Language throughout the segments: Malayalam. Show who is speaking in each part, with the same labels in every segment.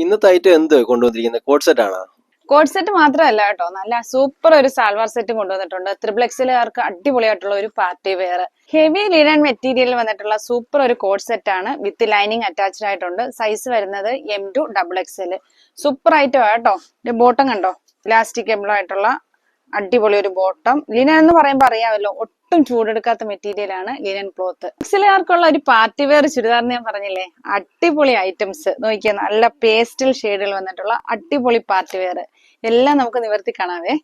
Speaker 1: ഇന്നത്തെ ഐറ്റം എന്ത് കൊണ്ടുവന്നിരിക്കുന്നത്? കോഡ് സെറ്റ് ആണോ?
Speaker 2: കോഡ് സെറ്റ് മാത്രമല്ല കേട്ടോ, നല്ല സൂപ്പർ ഒരു സാൽവാർ സെറ്റ് കൊണ്ടുവന്നിട്ടുണ്ട്. ട്രിപ്പിൾ എക്സലുകാർക്ക് അടിപൊളിയായിട്ടുള്ള ഒരു party wear heavy linen material വന്നിട്ടുള്ള സൂപ്പർ ഒരു കോഡ് സെറ്റ് ആണ്. വിത്ത് ലൈനിങ് അറ്റാച്ച്ഡ് ആയിട്ടുണ്ട്. സൈസ് വരുന്നത് M2 XXL. സൂപ്പർ ഐറ്റം കേട്ടോ. ബോട്ടം കണ്ടോ, ഇലാസ്റ്റിക്കബിൾ ആയിട്ടുള്ള അടിപൊളി ഒരു ബോട്ടം. ലിനൻ എന്ന് പറയുമ്പോൾ അറിയാമല്ലോ, ഒട്ടും ചൂടെടുക്കാത്ത മെറ്റീരിയൽ ആണ് ലിനൻ ക്ലോത്ത്. എക്സലുകാർക്കുള്ള ഒരു പാർട്ടി വെയർ ചുരിദാർ ഞാൻ പറഞ്ഞില്ലേ, അടിപൊളി ഐറ്റംസ് നോക്കിയാൽ നല്ല പേസ്റ്റൽ ഷെയ്ഡിൽ വന്നിട്ടുള്ള അടിപൊളി പാർട്ടി വെയർ എല്ലാം നമുക്ക് നിവർത്തി കാണാവേ.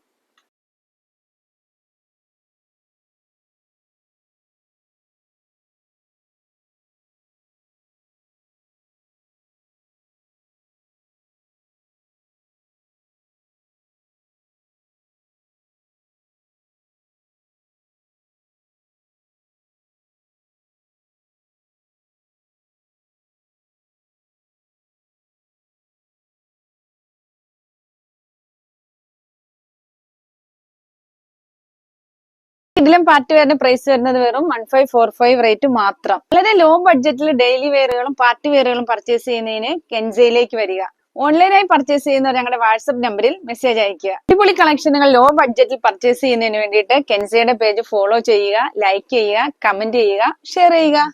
Speaker 2: ഇതിലും പാർട്ടി വെയറിന്റെ പ്രൈസ് വരുന്നത് വെറും 1545 റേറ്റ് മാത്രം. വളരെ ലോ ബഡ്ജറ്റിൽ ഡെയിലി വെയറുകളും പാർട്ടി വെയറുകളും പർച്ചേസ് ചെയ്യുന്നതിന് കെൻസയിലേക്ക് വരിക. ഓൺലൈനായി പർച്ചേസ് ചെയ്യുന്നവർ ഞങ്ങളുടെ വാട്സ്ആപ്പ് നമ്പറിൽ മെസ്സേജ് അയക്കുക. അടിപൊളി കളക്ഷനുകൾ ലോ ബഡ്ജറ്റിൽ പർച്ചേസ് ചെയ്യുന്നതിന് വേണ്ടിയിട്ട് കെൻസയുടെ പേജ് ഫോളോ ചെയ്യുക, ലൈക്ക് ചെയ്യുക, കമന്റ് ചെയ്യുക, ഷെയർ ചെയ്യുക.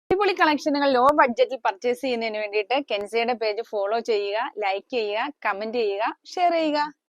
Speaker 2: അടിപൊളി കളക്ഷനുകൾ ലോ ബഡ്ജറ്റിൽ പർച്ചേസ് ചെയ്യുന്നതിന് വേണ്ടിയിട്ട് കെൻസയുടെ പേജ് ഫോളോ ചെയ്യുക, ലൈക്ക് ചെയ്യുക, കമന്റ് ചെയ്യുക, ഷെയർ ചെയ്യുക.